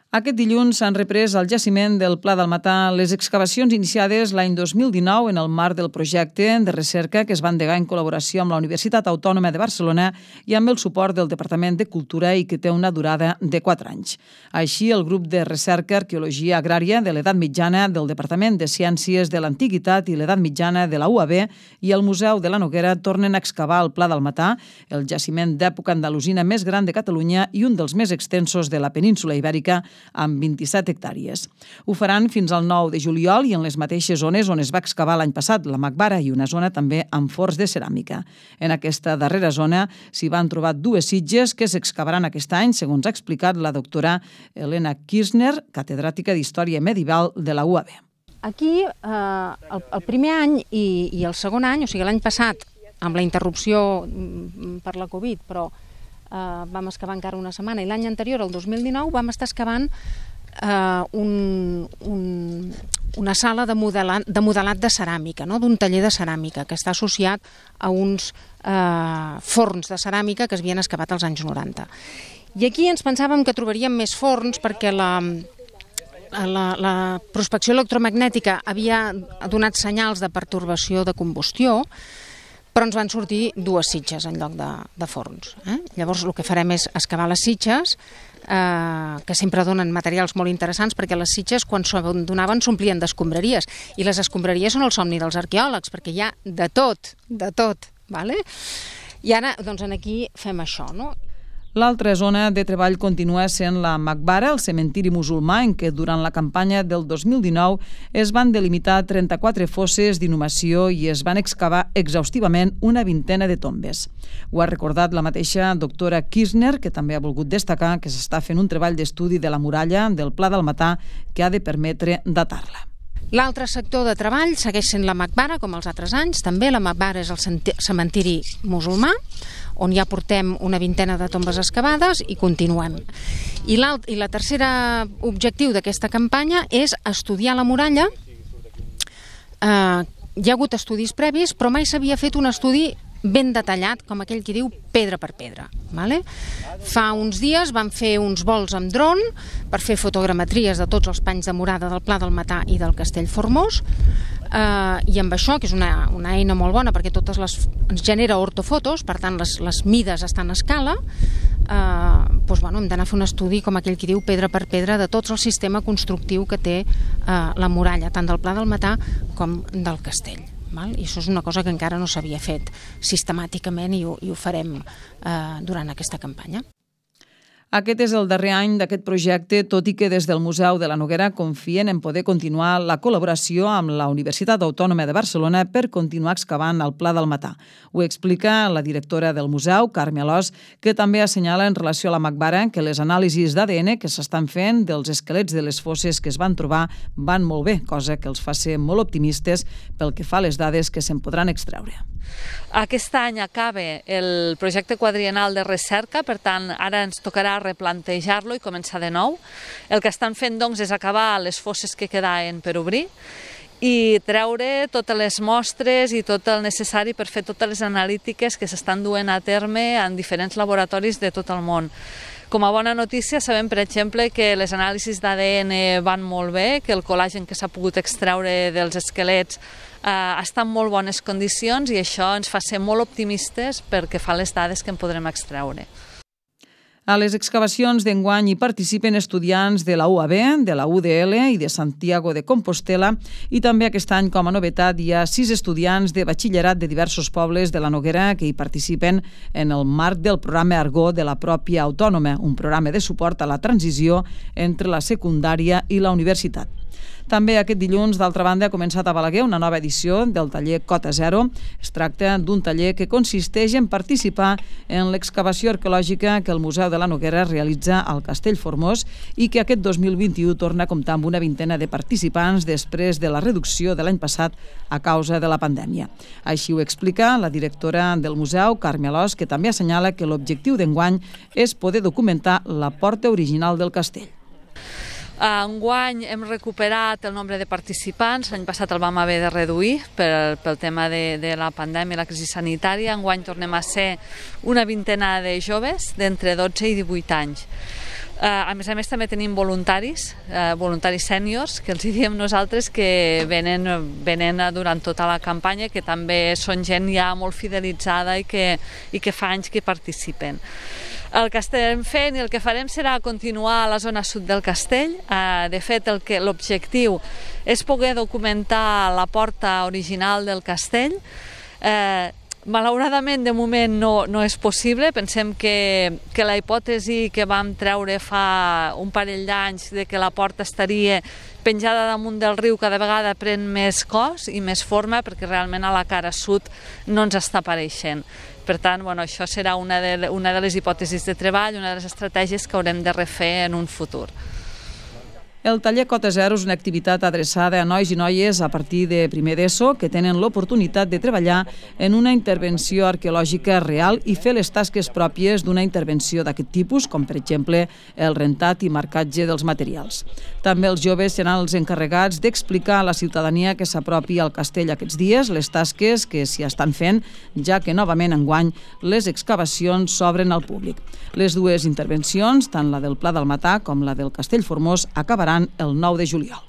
Aquest dilluns s'han reprès al jaciment del Pla del Matà les excavacions iniciades l'any 2019 en el marc del projecte de recerca que es va endegar en col·laboració amb la Universitat Autònoma de Barcelona i amb el suport del Departament de Cultura i que té una durada de 4 anys. Així, el grup de recerca Arqueologia Agrària de l'Edat Mitjana del Departament de Ciències de l'Antiguitat i l'Edat Mitjana de la UAB i el Museu de la Noguera tornen a excavar el Pla del Matà, el jaciment d'època andalusina més gran de Catalunya i un dels més extensos de la península Ibèrica, amb 27 hectàrees. Ho faran fins al 9 de juliol i en les mateixes zones on es va excavar l'any passat, la Macbara, i una zona també amb forns de ceràmica. En aquesta darrera zona s'hi van trobar 2 sitges que s'excavaran aquest any, segons ha explicat la doctora Helena Kirchner, catedràtica d'Història Medieval de la UAB. Aquí, el primer any i el segon any, o sigui l'any passat, amb la interrupció per la Covid, però vam excavar encara una setmana, i l'any anterior, el 2019, vam estar excavant una sala de modelat de ceràmica, d'un taller de ceràmica, que està associat a uns forns de ceràmica que es havien excavat als anys 90. I aquí ens pensàvem que trobaríem més forns perquè la prospecció electromagnètica havia donat senyals de pertorbació de combustió, però ens van sortir 2 sitges en lloc de forns. Llavors el que farem és excavar les sitges, que sempre donen materials molt interessants, perquè les sitges quan s'abandonaven s'omplien d'escombraries, i les escombraries són el somni dels arqueòlegs, perquè hi ha de tot, I ara, doncs, aquí fem això, L'altra zona de treball continua sent la Macbara, el cementiri musulmà, en què durant la campanya del 2019 es van delimitar 34 fosses d'inhumació i es van excavar exhaustivament una vintena de tombes. Ho ha recordat la mateixa doctora Kirchner, que també ha volgut destacar que s'està fent un treball d'estudi de la muralla del Pla del Matà que ha de permetre datar-la. L'altre sector de treball segueix sent la Macbara, com els altres anys. També la Macbara és el cementiri musulmà, on ja portem una vintena de tombes excavades i continuem. I la tercera objectiu d'aquesta campanya és estudiar la muralla. Hi ha hagut estudis previs, però mai s'havia fet un estudi ben detallat, com aquell que diu pedra per pedra. Fa uns dies vam fer uns vols amb dron per fer fotogrametries de tots els panys de murada del Pla del Matà i del Castell Formós, i amb això, que és una eina molt bona perquè ens genera ortofotos, per tant les mides estan a escala, hem d'anar a fer un estudi, com aquell que diu pedra per pedra, de tot el sistema constructiu que té la muralla, tant del Pla del Matà com del castell. I això és una cosa que encara no s'havia fet sistemàticament i ho farem durant aquesta campanya. Aquest és el darrer any d'aquest projecte, tot i que des del Museu de la Noguera confien en poder continuar la col·laboració amb la Universitat Autònoma de Barcelona per continuar excavant el Pla del Matà. Ho explica la directora del museu, Carme Alòs, que també assenyala en relació a la Macbara que les anàlisis d'ADN que s'estan fent dels esquelets de les fosses que es van trobar van molt bé, cosa que els fa ser molt optimistes pel que fa a les dades que se'n podran extreure. Aquest any acaba el projecte quadriennal de recerca, per tant, ara ens tocarà replantejar-lo i començar de nou. El que estan fent, doncs, és acabar les fosses que quedaven per obrir i treure totes les mostres i tot el necessari per fer totes les analítiques que s'estan duent a terme en diferents laboratoris de tot el món. Com a bona notícia, sabem, per exemple, que les anàlisis d'ADN van molt bé, que el col·làgen que s'ha pogut extreure dels esquelets està en molt bones condicions i això ens fa ser molt optimistes perquè fa les dades que en podrem extreure. A les excavacions d'enguany hi participen estudiants de la UAB, de la UDL i de Santiago de Compostela, i també aquest any, com a novetat, hi ha 6 estudiants de batxillerat de diversos pobles de la Noguera que hi participen en el marc del programa Argó de la pròpia autònoma, un programa de suport a la transició entre la secundària i la universitat. També aquest dilluns, d'altra banda, ha començat a Balaguer una nova edició del taller Cota Zero. Es tracta d'un taller que consisteix en participar en l'excavació arqueològica que el Museu de la Noguera realitza al Castell Formós i que aquest 2021 torna a comptar amb una vintena de participants després de la reducció de l'any passat a causa de la pandèmia. Així ho explica la directora del museu, Carme Alòs, que també assenyala que l'objectiu d'enguany és poder documentar la porta original del castell. Enguany hem recuperat el nombre de participants, l'any passat el vam haver de reduir pel tema de la pandèmia i la crisi sanitària. Enguany tornem a ser una vintena de joves d'entre 12 i 18 anys. A més també tenim voluntaris sèniors, que els diem nosaltres, que venen durant tota la campanya, que també són gent ja molt fidelitzada i que fa anys que participen. El que estem fent i el que farem serà continuar a la zona sud del castell. De fet, l'objectiu és poder documentar la porta original del castell. Malauradament, de moment no és possible. Pensem que la hipòtesi que vam treure fa un parell d'anys de que la porta estaria penjada damunt del riu cada vegada pren més cos i més forma, perquè realment a la cara sud no ens està apareixent. Per tant, això serà una de les hipòtesis de treball, una de les estratègies que haurem de refer en un futur. El taller Cota Zero és una activitat adreçada a nois i noies a partir de primer d'ESO que tenen l'oportunitat de treballar en una intervenció arqueològica real i fer les tasques pròpies d'una intervenció d'aquest tipus, com per exemple el rentat i marcatge dels materials. També els joves seran els encarregats d'explicar a la ciutadania que s'apropi al castell aquests dies les tasques que s'hi estan fent, ja que novament enguany les excavacions s'obren al públic. Les dues intervencions, tant la del Pla del Matà com la del Castell Formós, acabaran el 9 de juliol.